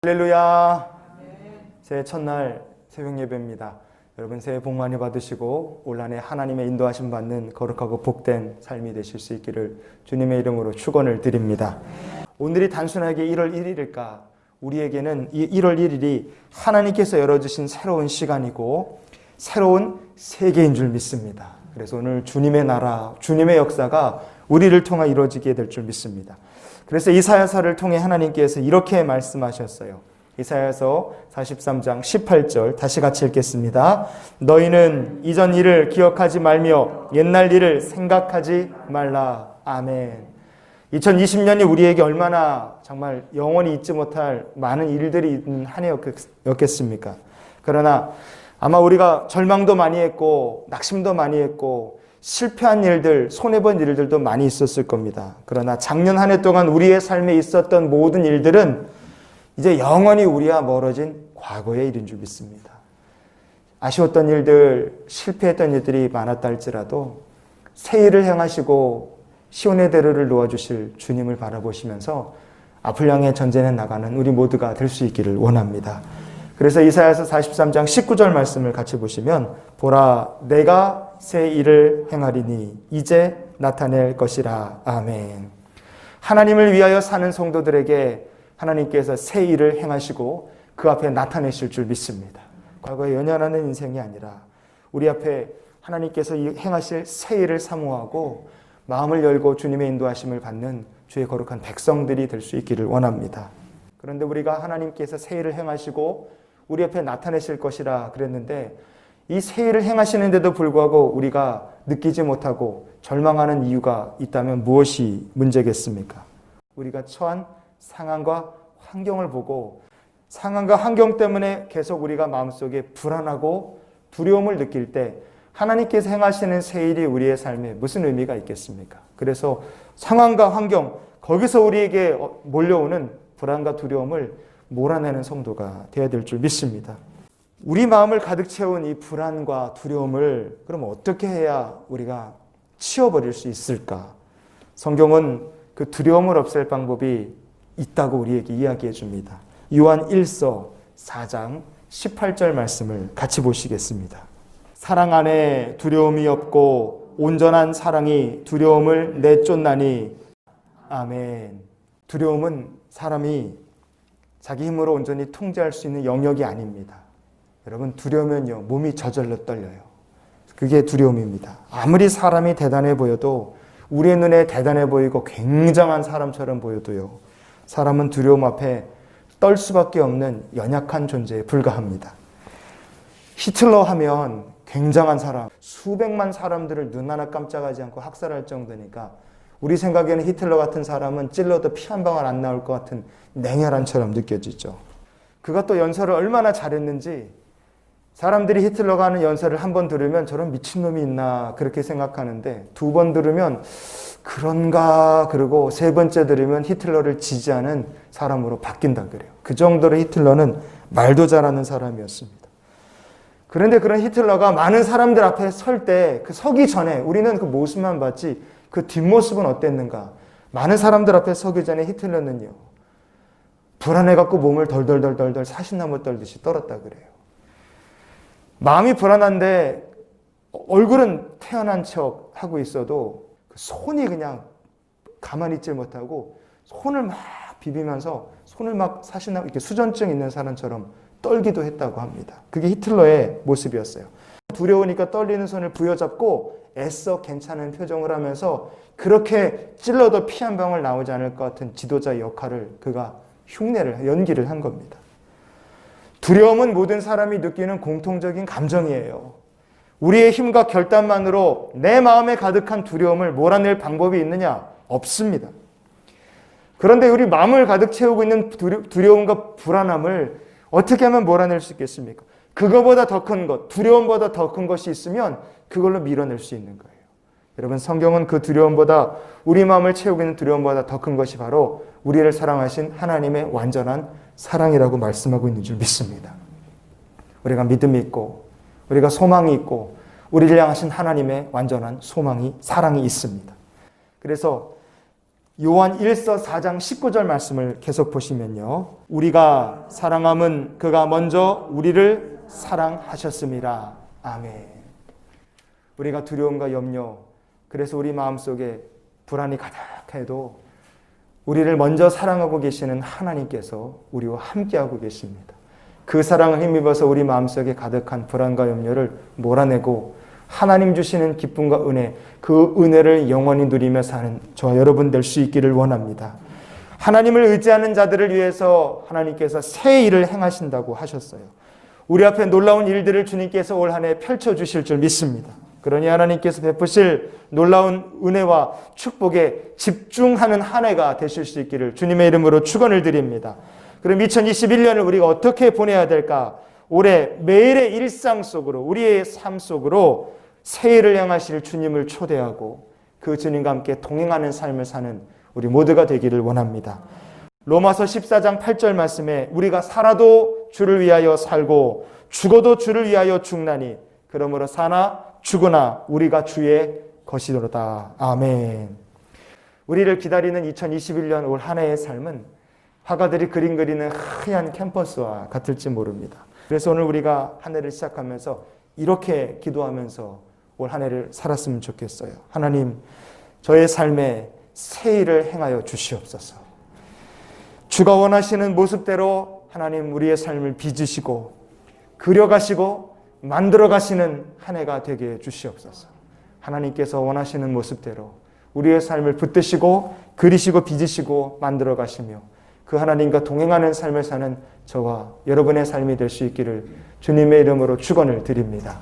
할렐루야. 새해 첫날 새벽 예배입니다. 여러분 새해 복 많이 받으시고 올 한 해 하나님의 인도하심 받는 거룩하고 복된 삶이 되실 수 있기를 주님의 이름으로 축원을 드립니다. 오늘이 단순하게 1월 1일일까? 우리에게는 이 1월 1일이 하나님께서 열어주신 새로운 시간이고 새로운 세계인 줄 믿습니다. 그래서 오늘 주님의 나라, 주님의 역사가 우리를 통해 이루어지게 될 줄 믿습니다. 그래서 이사야서를 통해 하나님께서 이렇게 말씀하셨어요. 이사야서 43장 18절 다시 같이 읽겠습니다. 너희는 이전 일을 기억하지 말며 옛날 일을 생각하지 말라. 아멘. 2020년이 우리에게 얼마나 정말 영원히 잊지 못할 많은 일들이 있는 한 해였겠습니까? 그러나 아마 우리가 절망도 많이 했고 낙심도 많이 했고 실패한 일들, 손해본 일들도 많이 있었을 겁니다. 그러나 작년 한 해 동안 우리의 삶에 있었던 모든 일들은 이제 영원히 우리와 멀어진 과거의 일인 줄 믿습니다. 아쉬웠던 일들, 실패했던 일들이 많았다 할지라도 새 일을 행하시고 시온의 대로를 놓아주실 주님을 바라보시면서 앞을 향해 전진해 나가는 우리 모두가 될 수 있기를 원합니다. 그래서 이사야서 43장 19절 말씀을 같이 보시면 보라 내가 새 일을 행하리니 이제 나타낼 것이라. 아멘. 하나님을 위하여 사는 성도들에게 하나님께서 새 일을 행하시고 그 앞에 나타내실 줄 믿습니다. 과거에 연연하는 인생이 아니라 우리 앞에 하나님께서 행하실 새 일을 사모하고 마음을 열고 주님의 인도하심을 받는 주의 거룩한 백성들이 될 수 있기를 원합니다. 그런데 우리가 하나님께서 새 일을 행하시고 우리 앞에 나타내실 것이라 그랬는데 이 새 일을 행하시는데도 불구하고 우리가 느끼지 못하고 절망하는 이유가 있다면 무엇이 문제겠습니까? 우리가 처한 상황과 환경을 보고 상황과 환경 때문에 계속 우리가 마음속에 불안하고 두려움을 느낄 때 하나님께서 행하시는 새 일이 우리의 삶에 무슨 의미가 있겠습니까? 그래서 상황과 환경, 거기서 우리에게 몰려오는 불안과 두려움을 몰아내는 성도가 되어야 될 줄 믿습니다. 우리 마음을 가득 채운 이 불안과 두려움을 그럼 어떻게 해야 우리가 치워버릴 수 있을까? 성경은 그 두려움을 없앨 방법이 있다고 우리에게 이야기해 줍니다. 요한 1서 4장 18절 말씀을 같이 보시겠습니다. 사랑 안에 두려움이 없고 온전한 사랑이 두려움을 내쫓나니. 아멘. 두려움은 사람이 자기 힘으로 온전히 통제할 수 있는 영역이 아닙니다. 여러분 두려우면요 몸이 저절로 떨려요. 그게 두려움입니다. 아무리 사람이 대단해 보여도 우리의 눈에 대단해 보이고 굉장한 사람처럼 보여도요 사람은 두려움 앞에 떨 수밖에 없는 연약한 존재에 불과합니다. 히틀러 하면 굉장한 사람, 수백만 사람들을 눈 하나 깜짝하지 않고 학살할 정도니까 우리 생각에는 히틀러 같은 사람은 찔러도 피 한 방울 안 나올 것 같은 냉혈한처럼 느껴지죠. 그가 또 연설을 얼마나 잘했는지 사람들이 히틀러가 하는 연설을 한 번 들으면 저런 미친놈이 있나 그렇게 생각하는데 두 번 들으면 그런가 그러고 세 번째 들으면 히틀러를 지지하는 사람으로 바뀐다 그래요. 그 정도로 히틀러는 말도 잘하는 사람이었습니다. 그런데 그런 히틀러가 많은 사람들 앞에 설 때 그 서기 전에 우리는 그 모습만 봤지 그 뒷모습은 어땠는가? 많은 사람들 앞에 서기 전에 히틀러는요 불안해갖고 몸을 덜덜덜덜 사신나무 떨듯이 떨었다 그래요. 마음이 불안한데 얼굴은 태어난 척 하고 있어도 손이 그냥 가만히 있질 못하고 손을 막 비비면서 손을 막 사신나무 이렇게 수전증 있는 사람처럼 떨기도 했다고 합니다. 그게 히틀러의 모습이었어요. 두려우니까 떨리는 손을 부여잡고 애써 괜찮은 표정을 하면서 그렇게 찔러도 피 한 방울 나오지 않을 것 같은 지도자의 역할을 그가 연기를 한 겁니다. 두려움은 모든 사람이 느끼는 공통적인 감정이에요. 우리의 힘과 결단만으로 내 마음에 가득한 두려움을 몰아낼 방법이 있느냐? 없습니다. 그런데 우리 마음을 가득 채우고 있는 두려움과 불안함을 어떻게 하면 몰아낼 수 있겠습니까? 그거보다 더 큰 것, 두려움보다 더 큰 것이 있으면 그걸로 밀어낼 수 있는 거예요. 여러분 성경은 그 두려움보다 우리 마음을 채우고 있는 두려움보다 더 큰 것이 바로 우리를 사랑하신 하나님의 완전한 사랑이라고 말씀하고 있는 줄 믿습니다. 우리가 믿음이 있고 우리가 소망이 있고 우리를 향하신 하나님의 완전한 소망이 사랑이 있습니다. 그래서 요한 1서 4장 19절 말씀을 계속 보시면요. 우리가 사랑함은 그가 먼저 우리를 사랑하셨습니다. 아멘. 우리가 두려움과 염려, 그래서 우리 마음속에 불안이 가득해도 우리를 먼저 사랑하고 계시는 하나님께서 우리와 함께하고 계십니다. 그 사랑을 힘입어서 우리 마음속에 가득한 불안과 염려를 몰아내고 하나님 주시는 기쁨과 은혜, 그 은혜를 영원히 누리며 사는 저와 여러분 될 수 있기를 원합니다. 하나님을 의지하는 자들을 위해서 하나님께서 새 일을 행하신다고 하셨어요. 우리 앞에 놀라운 일들을 주님께서 올 한 해 펼쳐주실 줄 믿습니다. 그러니 하나님께서 베푸실 놀라운 은혜와 축복에 집중하는 한 해가 되실 수 있기를 주님의 이름으로 축원을 드립니다. 그럼 2021년을 우리가 어떻게 보내야 될까? 올해 매일의 일상 속으로, 우리의 삶 속으로 새해를 향하실 주님을 초대하고 그 주님과 함께 동행하는 삶을 사는 우리 모두가 되기를 원합니다. 로마서 14장 8절 말씀에 우리가 살아도 주를 위하여 살고 죽어도 주를 위하여 죽나니 그러므로 사나 죽으나 우리가 주의 것이로다. 아멘. 우리를 기다리는 2021년 올 한 해의 삶은 화가들이 그림 그리는 하얀 캠퍼스와 같을지 모릅니다. 그래서 오늘 우리가 한 해를 시작하면서 이렇게 기도하면서 올 한 해를 살았으면 좋겠어요. 하나님, 저의 삶에 새 일을 행하여 주시옵소서. 주가 원하시는 모습대로 하나님 우리의 삶을 빚으시고 그려가시고 만들어가시는 한 해가 되게 해주시옵소서. 하나님께서 원하시는 모습대로 우리의 삶을 붙드시고 그리시고 빚으시고 만들어가시며 그 하나님과 동행하는 삶을 사는 저와 여러분의 삶이 될 수 있기를 주님의 이름으로 축원을 드립니다.